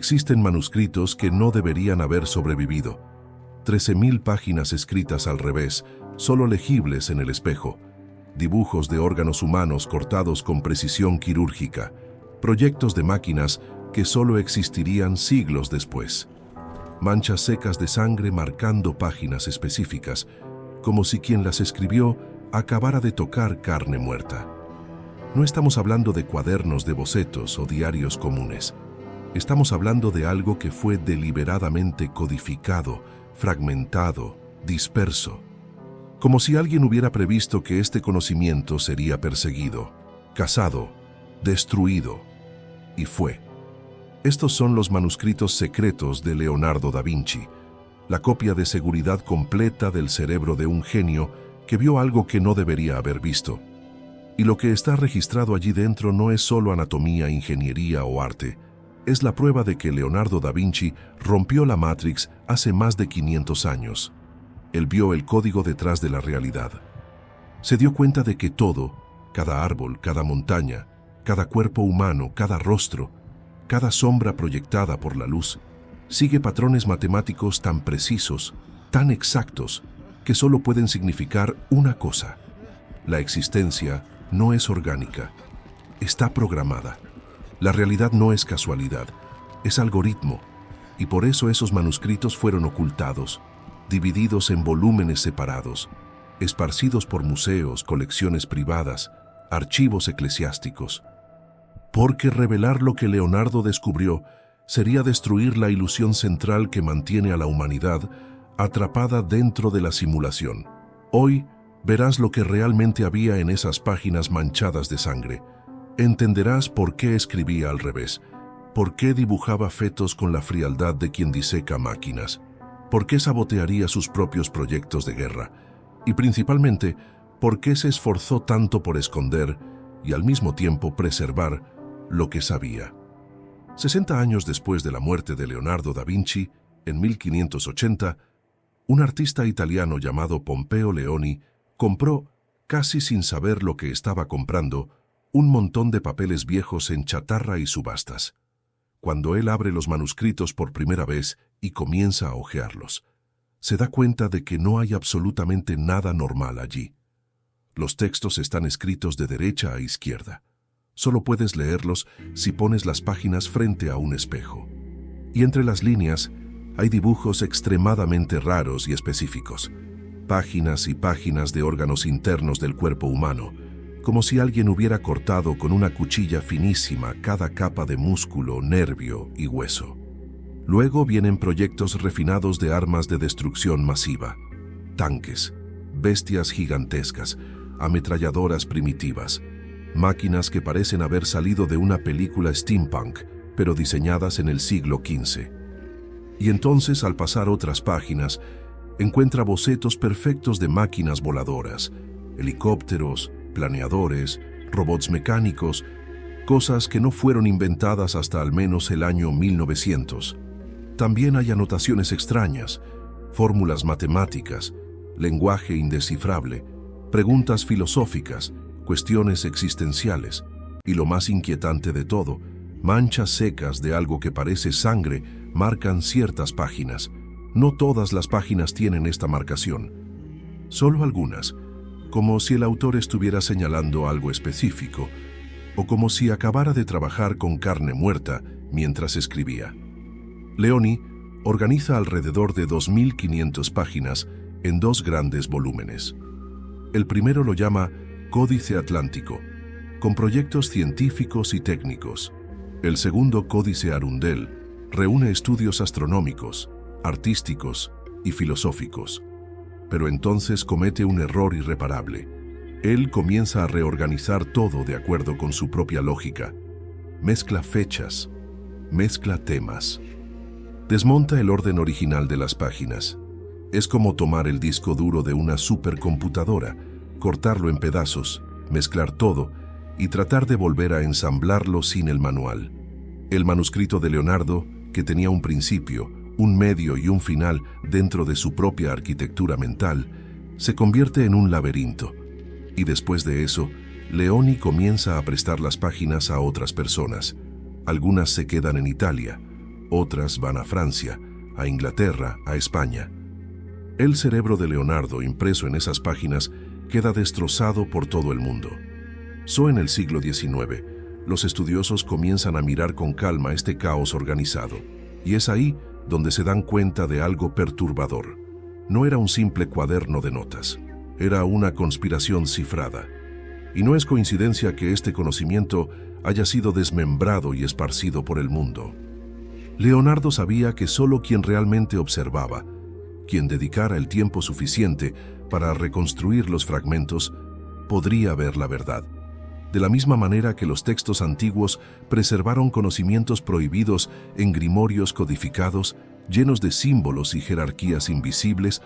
Existen manuscritos que no deberían haber sobrevivido. 13.000 páginas escritas al revés, solo legibles en el espejo. Dibujos de órganos humanos cortados con precisión quirúrgica. Proyectos de máquinas que solo existirían siglos después. Manchas secas de sangre marcando páginas específicas, como si quien las escribió acabara de tocar carne muerta. No estamos hablando de cuadernos de bocetos o diarios comunes. Estamos hablando de algo que fue deliberadamente codificado, fragmentado, disperso. Como si alguien hubiera previsto que este conocimiento sería perseguido, cazado, destruido. Y fue. Estos son los manuscritos secretos de Leonardo da Vinci, la copia de seguridad completa del cerebro de un genio que vio algo que no debería haber visto. Y lo que está registrado allí dentro no es solo anatomía, ingeniería o arte. Es la prueba de que Leonardo da Vinci rompió la Matrix hace más de 500 años. Él vio el código detrás de la realidad. Se dio cuenta de que todo, cada árbol, cada montaña, cada cuerpo humano, cada rostro, cada sombra proyectada por la luz, sigue patrones matemáticos tan precisos, tan exactos, que solo pueden significar una cosa. La existencia no es orgánica, está programada. La realidad no es casualidad, es algoritmo, y por eso esos manuscritos fueron ocultados, divididos en volúmenes separados, esparcidos por museos, colecciones privadas, archivos eclesiásticos. Porque revelar lo que Leonardo descubrió sería destruir la ilusión central que mantiene a la humanidad atrapada dentro de la simulación. Hoy verás lo que realmente había en esas páginas manchadas de sangre. Entenderás por qué escribía al revés, por qué dibujaba fetos con la frialdad de quien diseca máquinas, por qué sabotearía sus propios proyectos de guerra, y principalmente, por qué se esforzó tanto por esconder y al mismo tiempo preservar lo que sabía. 60 años después de la muerte de Leonardo da Vinci, en 1580, un artista italiano llamado Pompeo Leoni compró, casi sin saber lo que estaba comprando, un montón de papeles viejos en chatarra y subastas. Cuando él abre los manuscritos por primera vez y comienza a hojearlos, se da cuenta de que no hay absolutamente nada normal allí. Los textos están escritos de derecha a izquierda. Solo puedes leerlos si pones las páginas frente a un espejo. Y entre las líneas hay dibujos extremadamente raros y específicos. Páginas y páginas de órganos internos del cuerpo humano, como si alguien hubiera cortado con una cuchilla finísima cada capa de músculo, nervio y hueso. Luego vienen proyectos refinados de armas de destrucción masiva, tanques, bestias gigantescas, ametralladoras primitivas, máquinas que parecen haber salido de una película steampunk, pero diseñadas en el siglo XV. Y entonces, al pasar otras páginas, encuentra bocetos perfectos de máquinas voladoras, helicópteros, planeadores, robots mecánicos, cosas que no fueron inventadas hasta al menos el año 1900. También hay anotaciones extrañas, fórmulas matemáticas, lenguaje indescifrable, preguntas filosóficas, cuestiones existenciales, y lo más inquietante de todo, manchas secas de algo que parece sangre marcan ciertas páginas. No todas las páginas tienen esta marcación, solo algunas, como si el autor estuviera señalando algo específico, o como si acabara de trabajar con carne muerta mientras escribía. Leoni organiza alrededor de 2.500 páginas en dos grandes volúmenes. El primero lo llama Códice Atlántico, con proyectos científicos y técnicos. El segundo, Códice Arundel, reúne estudios astronómicos, artísticos y filosóficos. Pero entonces comete un error irreparable. Él comienza a reorganizar todo de acuerdo con su propia lógica. Mezcla fechas, mezcla temas. Desmonta el orden original de las páginas. Es como tomar el disco duro de una supercomputadora, cortarlo en pedazos, mezclar todo y tratar de volver a ensamblarlo sin el manual. El manuscrito de Leonardo, que tenía un principio, un medio y un final dentro de su propia arquitectura mental, se convierte en un laberinto. Y después de eso, Leoni comienza a prestar las páginas a otras personas. Algunas se quedan en Italia, otras van a Francia, a Inglaterra, a España. El cerebro de Leonardo, impreso en esas páginas, queda destrozado por todo el mundo. En el siglo XIX, los estudiosos comienzan a mirar con calma este caos organizado, y es ahí donde se dan cuenta de algo perturbador. No era un simple cuaderno de notas, era una conspiración cifrada. Y no es coincidencia que este conocimiento haya sido desmembrado y esparcido por el mundo. Leonardo sabía que solo quien realmente observaba, quien dedicara el tiempo suficiente para reconstruir los fragmentos, podría ver la verdad. De la misma manera que los textos antiguos preservaron conocimientos prohibidos en grimorios codificados, llenos de símbolos y jerarquías invisibles,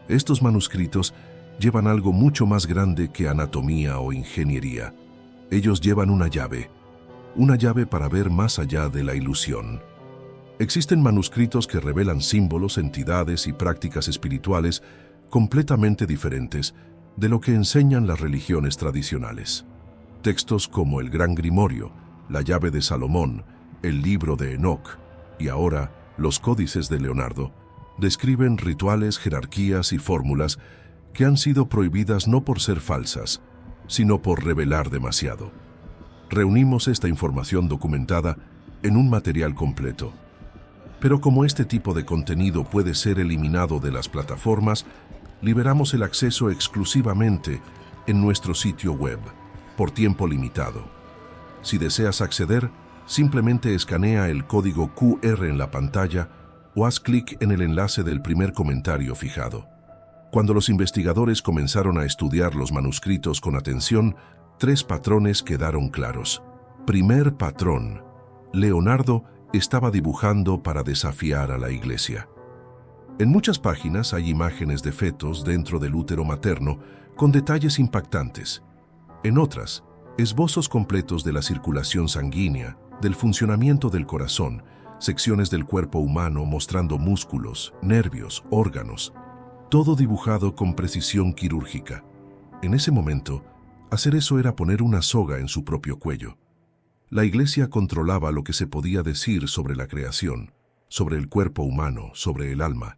estos manuscritos llevan algo mucho más grande que anatomía o ingeniería. Ellos llevan una llave para ver más allá de la ilusión. Existen manuscritos que revelan símbolos, entidades y prácticas espirituales completamente diferentes de lo que enseñan las religiones tradicionales. Textos como el Gran Grimorio, la Llave de Salomón, el Libro de Enoc y ahora los Códices de Leonardo describen rituales, jerarquías y fórmulas que han sido prohibidas no por ser falsas, sino por revelar demasiado. Reunimos esta información documentada en un material completo. Pero como este tipo de contenido puede ser eliminado de las plataformas, liberamos el acceso exclusivamente en nuestro sitio web, por tiempo limitado. Si deseas acceder, simplemente escanea el código QR en la pantalla o haz clic en el enlace del primer comentario fijado. Cuando los investigadores comenzaron a estudiar los manuscritos con atención, 3 patrones quedaron claros. Primer patrón: Leonardo estaba dibujando para desafiar a la Iglesia. En muchas páginas hay imágenes de fetos dentro del útero materno con detalles impactantes. En otras, esbozos completos de la circulación sanguínea, del funcionamiento del corazón, secciones del cuerpo humano mostrando músculos, nervios, órganos, todo dibujado con precisión quirúrgica. En ese momento, hacer eso era poner una soga en su propio cuello. La Iglesia controlaba lo que se podía decir sobre la creación, sobre el cuerpo humano, sobre el alma.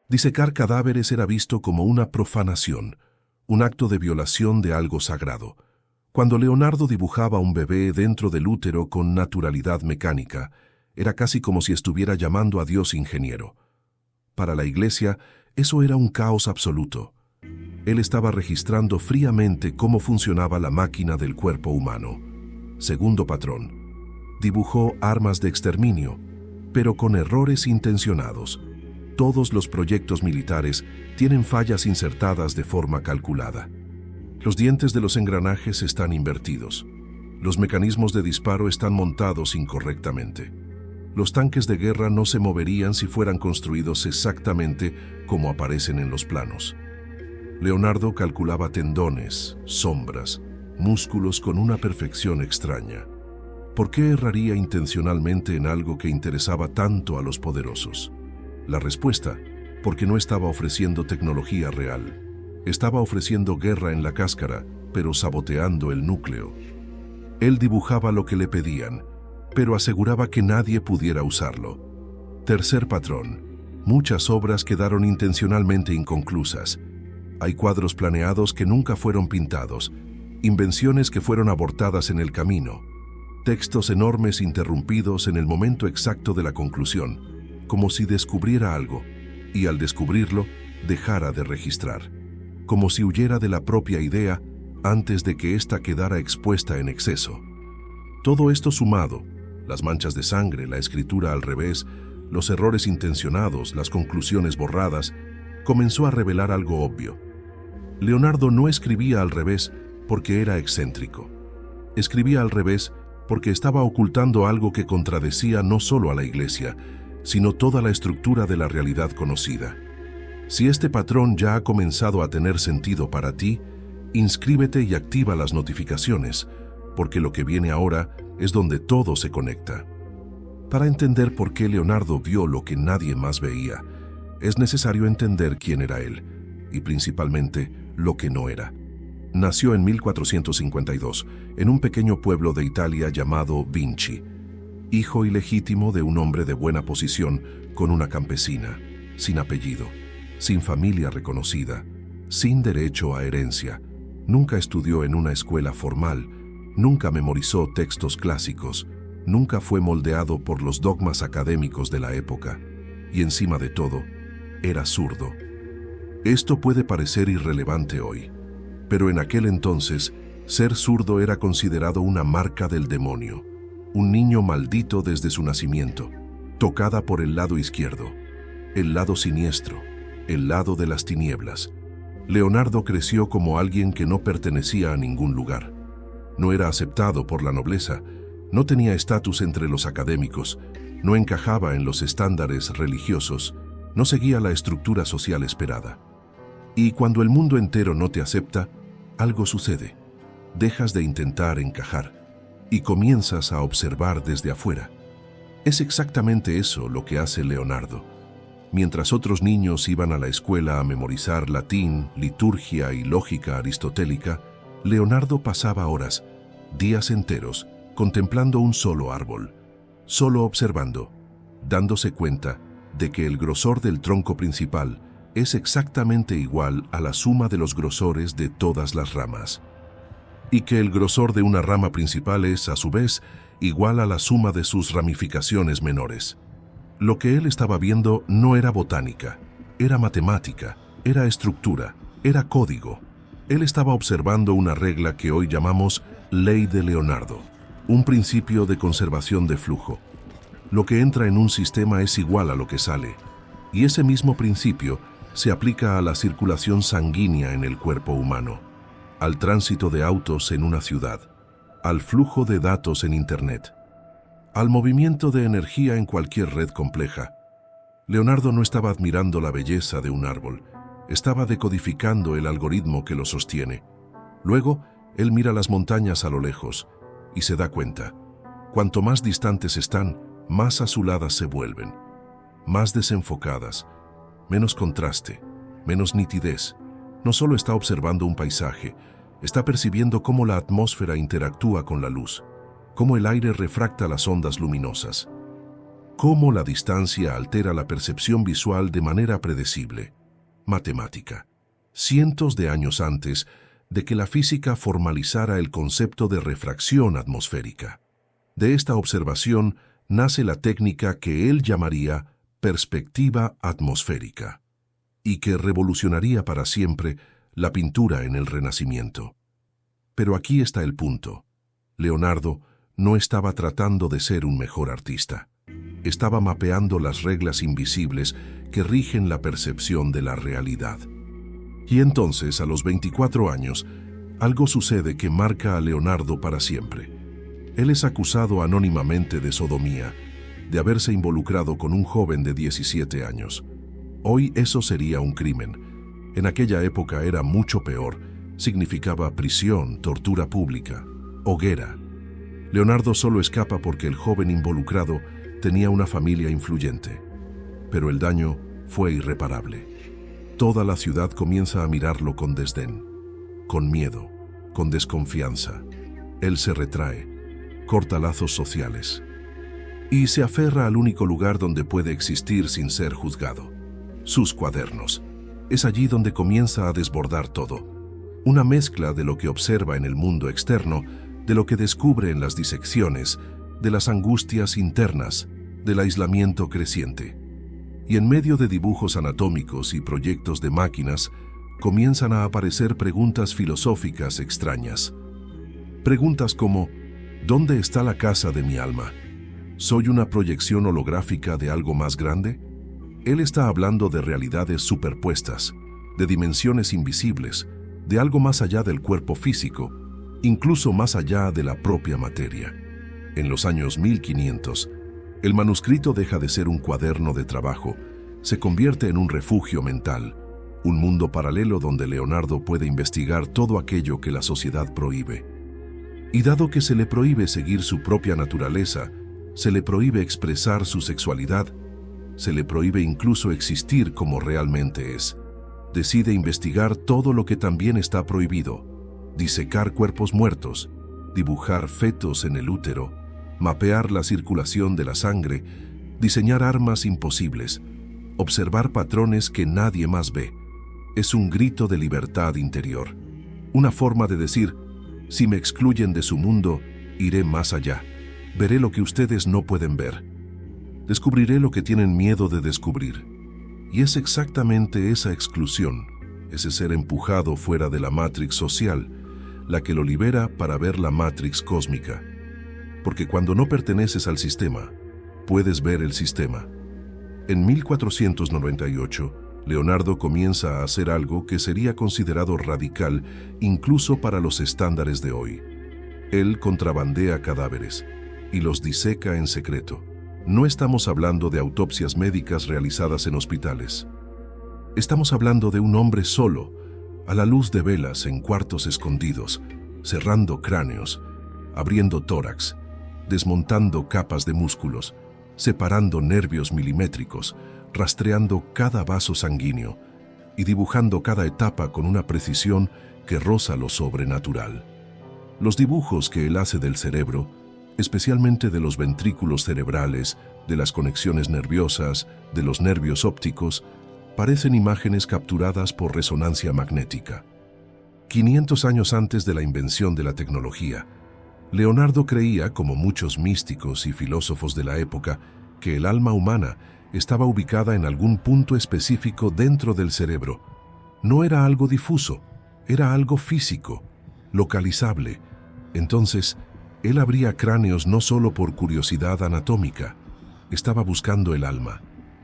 Disecar cadáveres era visto como una profanación, un acto de violación de algo sagrado. Cuando Leonardo dibujaba un bebé dentro del útero con naturalidad mecánica, era casi como si estuviera llamando a Dios ingeniero. Para la Iglesia, eso era un caos absoluto. Él estaba registrando fríamente cómo funcionaba la máquina del cuerpo humano. Segundo patrón: dibujó armas de exterminio, pero con errores intencionados. Todos los proyectos militares tienen fallas insertadas de forma calculada. Los dientes de los engranajes están invertidos. Los mecanismos de disparo están montados incorrectamente. Los tanques de guerra no se moverían si fueran construidos exactamente como aparecen en los planos. Leonardo calculaba tendones, sombras, músculos con una perfección extraña. ¿Por qué erraría intencionalmente en algo que interesaba tanto a los poderosos? La respuesta: porque no estaba ofreciendo tecnología real. Estaba ofreciendo guerra en la cáscara, pero saboteando el núcleo. Él dibujaba lo que le pedían, pero aseguraba que nadie pudiera usarlo. Tercer patrón: muchas obras quedaron intencionalmente inconclusas. Hay cuadros planeados que nunca fueron pintados, invenciones que fueron abortadas en el camino, textos enormes interrumpidos en el momento exacto de la conclusión, como si descubriera algo, y al descubrirlo, dejara de registrar, como si huyera de la propia idea antes de que ésta quedara expuesta en exceso. Todo esto sumado, las manchas de sangre, la escritura al revés, los errores intencionados, las conclusiones borradas, comenzó a revelar algo obvio. Leonardo no escribía al revés porque era excéntrico. Escribía al revés porque estaba ocultando algo que contradecía no solo a la Iglesia, sino toda la estructura de la realidad conocida. Si este patrón ya ha comenzado a tener sentido para ti, inscríbete y activa las notificaciones, porque lo que viene ahora es donde todo se conecta. Para entender por qué Leonardo vio lo que nadie más veía, es necesario entender quién era él, y principalmente lo que no era. Nació en 1452, en un pequeño pueblo de Italia llamado Vinci, hijo ilegítimo de un hombre de buena posición con una campesina, sin apellido, sin familia reconocida, sin derecho a herencia. Nunca estudió en una escuela formal, nunca memorizó textos clásicos, nunca fue moldeado por los dogmas académicos de la época, y encima de todo, era zurdo. Esto puede parecer irrelevante hoy, pero en aquel entonces, ser zurdo era considerado una marca del demonio, un niño maldito desde su nacimiento, tocada por el lado izquierdo, el lado siniestro, el lado de las tinieblas. Leonardo creció como alguien que no pertenecía a ningún lugar. No era aceptado por la nobleza, no tenía estatus entre los académicos, no encajaba en los estándares religiosos, no seguía la estructura social esperada. Y cuando el mundo entero no te acepta, algo sucede. Dejas de intentar encajar y comienzas a observar desde afuera. Es exactamente eso lo que hace Leonardo. Mientras otros niños iban a la escuela a memorizar latín, liturgia y lógica aristotélica, Leonardo pasaba horas, días enteros, contemplando un solo árbol, solo observando, dándose cuenta de que el grosor del tronco principal es exactamente igual a la suma de los grosores de todas las ramas, y que el grosor de una rama principal es, a su vez, igual a la suma de sus ramificaciones menores. Lo que él estaba viendo no era botánica, era matemática, era estructura, era código. Él estaba observando una regla que hoy llamamos Ley de Leonardo, un principio de conservación de flujo. Lo que entra en un sistema es igual a lo que sale, y ese mismo principio se aplica a la circulación sanguínea en el cuerpo humano, al tránsito de autos en una ciudad, al flujo de datos en Internet, al movimiento de energía en cualquier red compleja. Leonardo no estaba admirando la belleza de un árbol, estaba decodificando el algoritmo que lo sostiene. Luego, él mira las montañas a lo lejos y se da cuenta. Cuanto más distantes están, más azuladas se vuelven, más desenfocadas, menos contraste, menos nitidez. No solo está observando un paisaje, está percibiendo cómo la atmósfera interactúa con la luz, cómo el aire refracta las ondas luminosas, cómo la distancia altera la percepción visual de manera predecible. Matemática. Cientos de años antes de que la física formalizara el concepto de refracción atmosférica. De esta observación nace la técnica que él llamaría perspectiva atmosférica, y que revolucionaría para siempre la pintura en el Renacimiento. Pero aquí está el punto. Leonardo no estaba tratando de ser un mejor artista. Estaba mapeando las reglas invisibles que rigen la percepción de la realidad. Y entonces, a los 24 años, algo sucede que marca a Leonardo para siempre. Él es acusado anónimamente de sodomía, de haberse involucrado con un joven de 17 años. Hoy eso sería un crimen. En aquella época era mucho peor. Significaba prisión, tortura pública, hoguera. Leonardo solo escapa porque el joven involucrado tenía una familia influyente. Pero el daño fue irreparable. Toda la ciudad comienza a mirarlo con desdén, con miedo, con desconfianza. Él se retrae, corta lazos sociales y se aferra al único lugar donde puede existir sin ser juzgado: sus cuadernos. Es allí donde comienza a desbordar todo. Una mezcla de lo que observa en el mundo externo, de lo que descubre en las disecciones, de las angustias internas, del aislamiento creciente. Y en medio de dibujos anatómicos y proyectos de máquinas, comienzan a aparecer preguntas filosóficas extrañas. Preguntas como: ¿dónde está la casa de mi alma? ¿Soy una proyección holográfica de algo más grande? Él está hablando de realidades superpuestas, de dimensiones invisibles, de algo más allá del cuerpo físico, incluso más allá de la propia materia. En los años 1500, el manuscrito deja de ser un cuaderno de trabajo, se convierte en un refugio mental, un mundo paralelo donde Leonardo puede investigar todo aquello que la sociedad prohíbe. Y dado que se le prohíbe seguir su propia naturaleza, se le prohíbe expresar su sexualidad, se le prohíbe incluso existir como realmente es, decide investigar todo lo que también está prohibido: disecar cuerpos muertos, dibujar fetos en el útero, mapear la circulación de la sangre, diseñar armas imposibles, observar patrones que nadie más ve. Es un grito de libertad interior, una forma de decir, si me excluyen de su mundo, iré más allá, veré lo que ustedes no pueden ver, descubriré lo que tienen miedo de descubrir. Y es exactamente esa exclusión, ese ser empujado fuera de la Matrix social, la que lo libera para ver la Matrix cósmica. Porque cuando no perteneces al sistema, puedes ver el sistema. En 1498, Leonardo comienza a hacer algo que sería considerado radical incluso para los estándares de hoy. Él contrabandea cadáveres y los diseca en secreto. No estamos hablando de autopsias médicas realizadas en hospitales. Estamos hablando de un hombre solo, a la luz de velas en cuartos escondidos, cerrando cráneos, abriendo tórax, desmontando capas de músculos, separando nervios milimétricos, rastreando cada vaso sanguíneo y dibujando cada etapa con una precisión que roza lo sobrenatural. Los dibujos que él hace del cerebro, especialmente de los ventrículos cerebrales, de las conexiones nerviosas, de los nervios ópticos, parecen imágenes capturadas por resonancia magnética. 500 años antes de la invención de la tecnología, Leonardo creía, como muchos místicos y filósofos de la época, que el alma humana estaba ubicada en algún punto específico dentro del cerebro. No era algo difuso, era algo físico, localizable. Entonces, él abría cráneos no solo por curiosidad anatómica, estaba buscando el alma,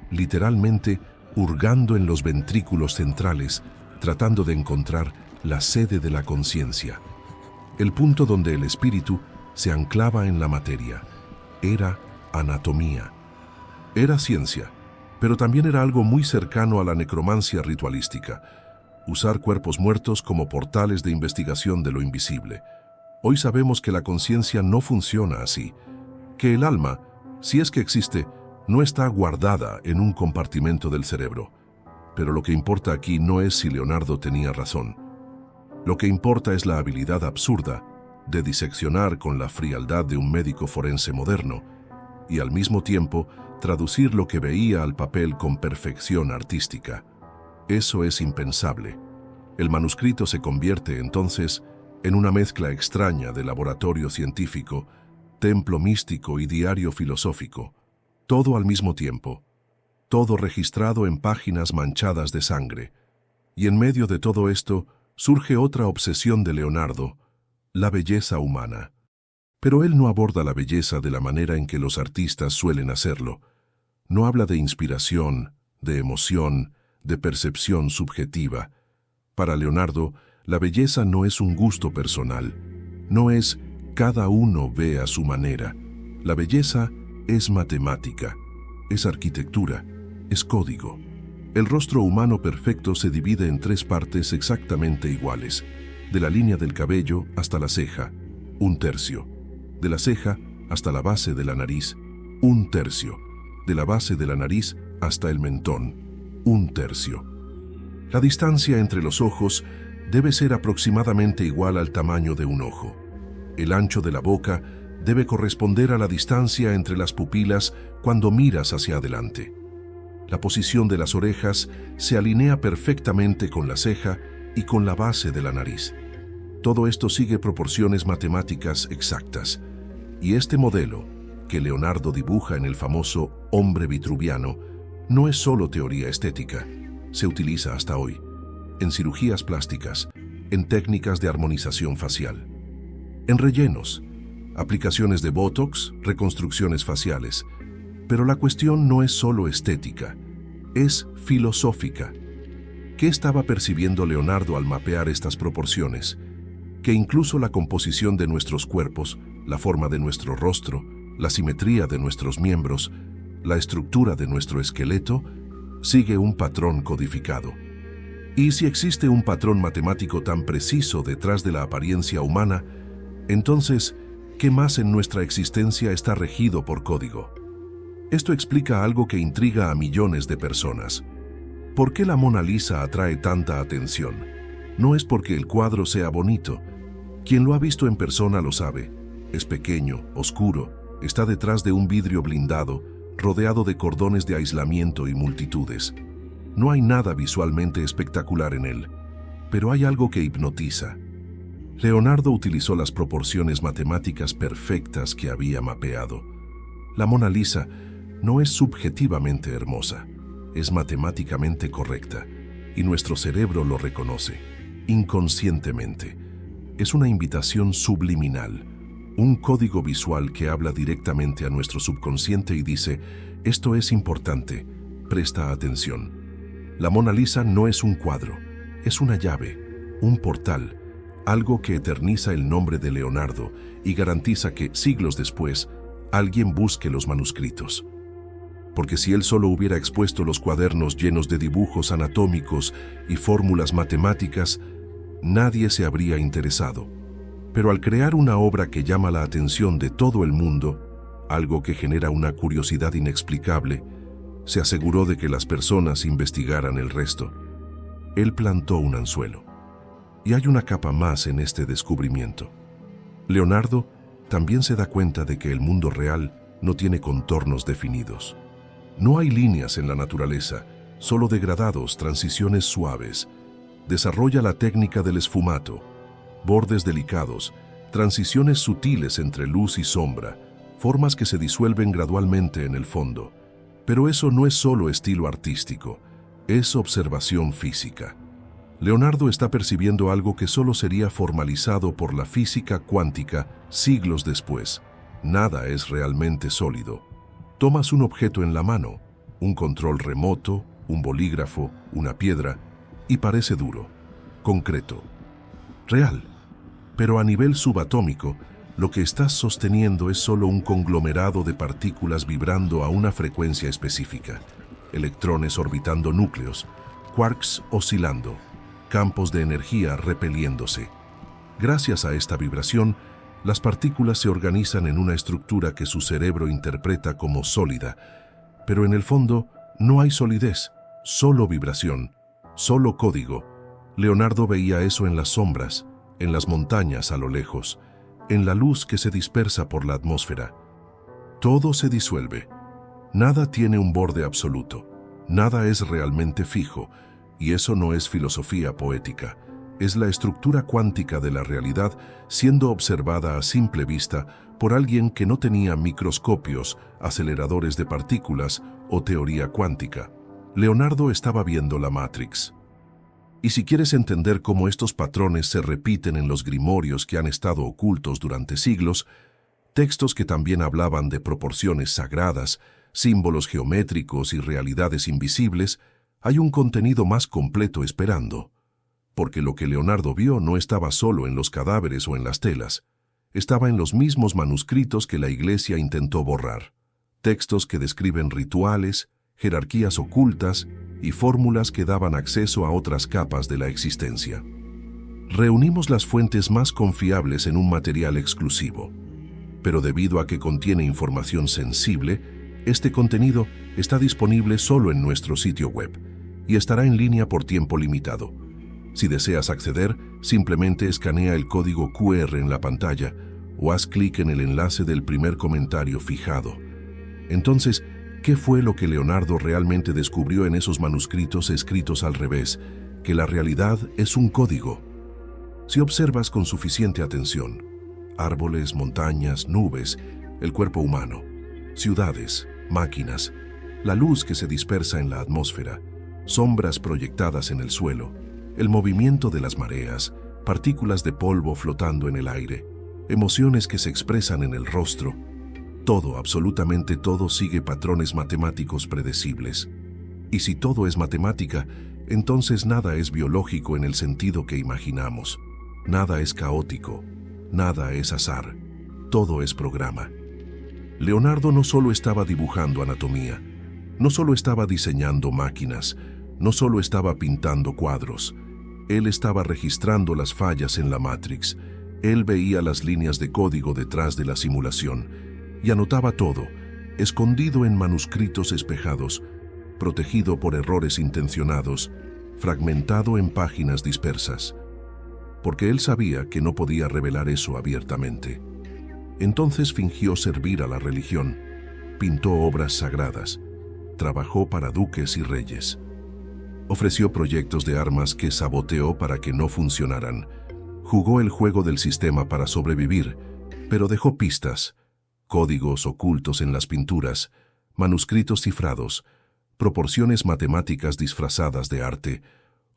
literalmente hurgando en los ventrículos centrales, tratando de encontrar la sede de la conciencia, el punto donde el espíritu se anclaba en la materia. Era anatomía. Era ciencia, pero también era algo muy cercano a la necromancia ritualística, usar cuerpos muertos como portales de investigación de lo invisible. Hoy sabemos que la conciencia no funciona así, que el alma, si es que existe, no está guardada en un compartimento del cerebro. Pero lo que importa aquí no es si Leonardo tenía razón. Lo que importa es la habilidad absurda de diseccionar con la frialdad de un médico forense moderno y al mismo tiempo traducir lo que veía al papel con perfección artística. Eso es impensable. El manuscrito se convierte entonces en una mezcla extraña de laboratorio científico, templo místico y diario filosófico, todo al mismo tiempo, todo registrado en páginas manchadas de sangre. Y en medio de todo esto surge otra obsesión de Leonardo, la belleza humana. Pero él no aborda la belleza de la manera en que los artistas suelen hacerlo. No habla de inspiración, de emoción, de percepción subjetiva. Para Leonardo, la belleza no es un gusto personal, no es cada uno ve a su manera. La belleza es matemática, es arquitectura, es código. El rostro humano perfecto se divide en 3 partes exactamente iguales, de la línea del cabello hasta la ceja, 1/3, de la ceja hasta la base de la nariz, 1/3, de la base de la nariz hasta el mentón, 1/3. La distancia entre los ojos debe ser aproximadamente igual al tamaño de un ojo. El ancho de la boca debe corresponder a la distancia entre las pupilas cuando miras hacia adelante. La posición de las orejas se alinea perfectamente con la ceja y con la base de la nariz. Todo esto sigue proporciones matemáticas exactas. Y este modelo, que Leonardo dibuja en el famoso hombre vitruviano, no es solo teoría estética. Se utiliza hasta hoy, en cirugías plásticas, en técnicas de armonización facial, en rellenos, aplicaciones de Botox, reconstrucciones faciales. Pero la cuestión no es solo estética, es filosófica. ¿Qué estaba percibiendo Leonardo al mapear estas proporciones? Que incluso la composición de nuestros cuerpos, la forma de nuestro rostro, la simetría de nuestros miembros, la estructura de nuestro esqueleto, sigue un patrón codificado. Y si existe un patrón matemático tan preciso detrás de la apariencia humana, entonces, ¿qué más en nuestra existencia está regido por código? Esto explica algo que intriga a millones de personas. ¿Por qué la Mona Lisa atrae tanta atención? No es porque el cuadro sea bonito. Quien lo ha visto en persona lo sabe. Es pequeño, oscuro, Está detrás de un vidrio blindado, rodeado de cordones de aislamiento y multitudes. No hay nada visualmente espectacular en él, pero hay algo que hipnotiza. Leonardo utilizó las proporciones matemáticas perfectas que había mapeado. La Mona Lisa no es subjetivamente hermosa, es matemáticamente correcta, y nuestro cerebro lo reconoce, inconscientemente. Es una invitación subliminal, un código visual que habla directamente a nuestro subconsciente y dice: esto es importante, presta atención. La Mona Lisa no es un cuadro, es una llave, un portal, algo que eterniza el nombre de Leonardo y garantiza que, siglos después, alguien busque los manuscritos. Porque si él solo hubiera expuesto los cuadernos llenos de dibujos anatómicos y fórmulas matemáticas, nadie se habría interesado. Pero al crear una obra que llama la atención de todo el mundo, algo que genera una curiosidad inexplicable, se aseguró de que las personas investigaran el resto. Él plantó un anzuelo. Y hay una capa más en este descubrimiento. Leonardo también se da cuenta de que el mundo real no tiene contornos definidos. No hay líneas en la naturaleza, solo degradados, transiciones suaves. Desarrolla la técnica del esfumato, bordes delicados, transiciones sutiles entre luz y sombra, formas que se disuelven gradualmente en el fondo. Pero eso no es solo estilo artístico, es observación física. Leonardo está percibiendo algo que solo sería formalizado por la física cuántica siglos después. Nada es realmente sólido. Tomas un objeto en la mano, un control remoto, un bolígrafo, una piedra, y parece duro, concreto, real. Pero a nivel subatómico, lo que estás sosteniendo es solo un conglomerado de partículas vibrando a una frecuencia específica, electrones orbitando núcleos, quarks oscilando, campos de energía repeliéndose. Gracias a esta vibración, las partículas se organizan en una estructura que su cerebro interpreta como sólida, pero en el fondo no hay solidez, solo vibración, solo código. Leonardo veía eso en las sombras, en las montañas a lo lejos, en la luz que se dispersa por la atmósfera. Todo se disuelve. Nada tiene un borde absoluto. Nada es realmente fijo, y eso no es filosofía poética. Es la estructura cuántica de la realidad siendo observada a simple vista por alguien que no tenía microscopios, aceleradores de partículas o teoría cuántica. Leonardo estaba viendo la Matrix. Y si quieres entender cómo estos patrones se repiten en los grimorios que han estado ocultos durante siglos, textos que también hablaban de proporciones sagradas, símbolos geométricos y realidades invisibles, hay un contenido más completo esperando. Porque lo que Leonardo vio no estaba solo en los cadáveres o en las telas, estaba en los mismos manuscritos que la Iglesia intentó borrar. Textos que describen rituales, jerarquías ocultas y fórmulas que daban acceso a otras capas de la existencia. Reunimos las fuentes más confiables en un material exclusivo, pero debido a que contiene información sensible, este contenido está disponible solo en nuestro sitio web y estará en línea por tiempo limitado. Si deseas acceder, simplemente escanea el código QR en la pantalla o haz clic en el enlace del primer comentario fijado. Entonces, ¿qué fue lo que Leonardo realmente descubrió en esos manuscritos escritos al revés? Que la realidad es un código. Si observas con suficiente atención, árboles, montañas, nubes, el cuerpo humano, ciudades, máquinas, la luz que se dispersa en la atmósfera, sombras proyectadas en el suelo, el movimiento de las mareas, partículas de polvo flotando en el aire, emociones que se expresan en el rostro, todo, absolutamente todo, sigue patrones matemáticos predecibles. Y si todo es matemática, entonces nada es biológico en el sentido que imaginamos. Nada es caótico, nada es azar, todo es programa. Leonardo no solo estaba dibujando anatomía, no solo estaba diseñando máquinas, no solo estaba pintando cuadros. Él estaba registrando las fallas en la Matrix. Él veía las líneas de código detrás de la simulación y anotaba todo, escondido en manuscritos espejados, protegido por errores intencionados, fragmentado en páginas dispersas. Porque él sabía que no podía revelar eso abiertamente. Entonces fingió servir a la religión, pintó obras sagradas, trabajó para duques y reyes. Ofreció proyectos de armas que saboteó para que no funcionaran. Jugó el juego del sistema para sobrevivir, pero dejó pistas, códigos ocultos en las pinturas, manuscritos cifrados, proporciones matemáticas disfrazadas de arte,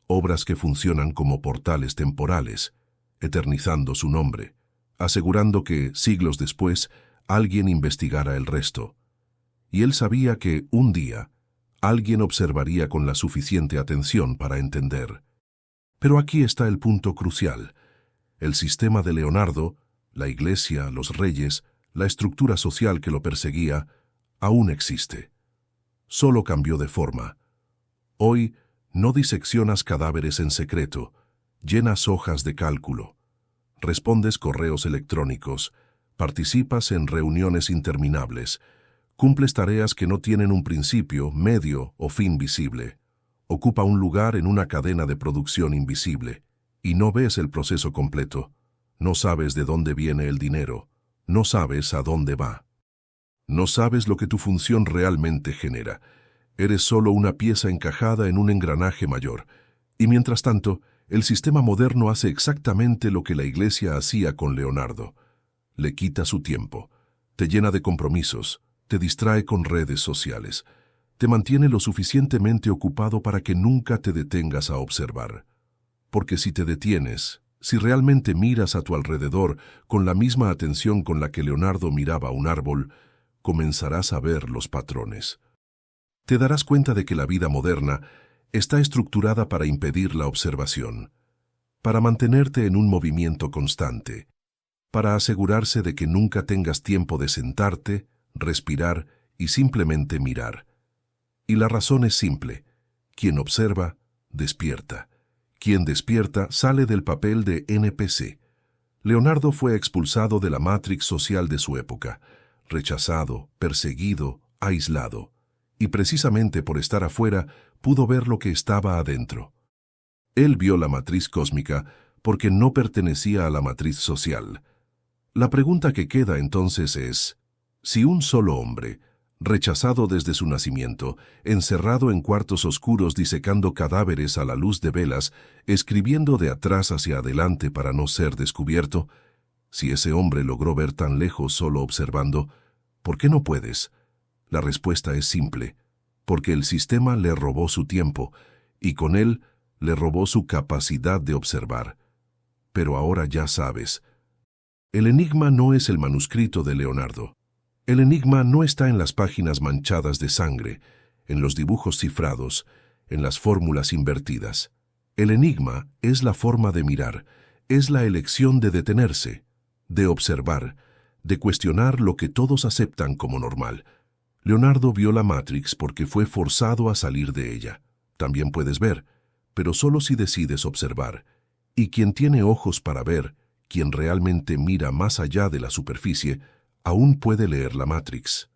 obras que funcionan como portales temporales, eternizando su nombre, asegurando que, siglos después, alguien investigara el resto. Y él sabía que, un día, alguien observaría con la suficiente atención para entender. Pero aquí está el punto crucial. El sistema de Leonardo, la iglesia, los reyes, la estructura social que lo perseguía, aún existe. Solo cambió de forma. Hoy no diseccionas cadáveres en secreto, llenas hojas de cálculo, respondes correos electrónicos, participas en reuniones interminables, cumples tareas que no tienen un principio, medio o fin visible. Ocupa un lugar en una cadena de producción invisible, y no ves el proceso completo. No sabes de dónde viene el dinero, no sabes a dónde va. No sabes lo que tu función realmente genera. Eres solo una pieza encajada en un engranaje mayor. Y mientras tanto, el sistema moderno hace exactamente lo que la Iglesia hacía con Leonardo. Le quita su tiempo, te llena de compromisos, te distrae con redes sociales, te mantiene lo suficientemente ocupado para que nunca te detengas a observar. Porque si te detienes, si realmente miras a tu alrededor con la misma atención con la que Leonardo miraba un árbol, comenzarás a ver los patrones. Te darás cuenta de que la vida moderna está estructurada para impedir la observación, para mantenerte en un movimiento constante, para asegurarse de que nunca tengas tiempo de sentarte, respirar y simplemente mirar. Y la razón es simple: quien observa, despierta. Quien despierta sale del papel de NPC. Leonardo fue expulsado de la Matrix social de su época, rechazado, perseguido, aislado. Y precisamente por estar afuera, pudo ver lo que estaba adentro. Él vio la matriz cósmica porque no pertenecía a la matriz social. La pregunta que queda entonces es: si un solo hombre, rechazado desde su nacimiento, encerrado en cuartos oscuros disecando cadáveres a la luz de velas, escribiendo de atrás hacia adelante para no ser descubierto, si ese hombre logró ver tan lejos solo observando, ¿por qué no puedes? La respuesta es simple: porque el sistema le robó su tiempo, y con él le robó su capacidad de observar. Pero ahora ya sabes. El enigma no es el manuscrito de Leonardo. El enigma no está en las páginas manchadas de sangre, en los dibujos cifrados, en las fórmulas invertidas. El enigma es la forma de mirar, es la elección de detenerse, de observar, de cuestionar lo que todos aceptan como normal. Leonardo vio la Matrix porque fue forzado a salir de ella. También puedes ver, pero solo si decides observar. Y quien tiene ojos para ver, quien realmente mira más allá de la superficie, aún puede leer la Matrix.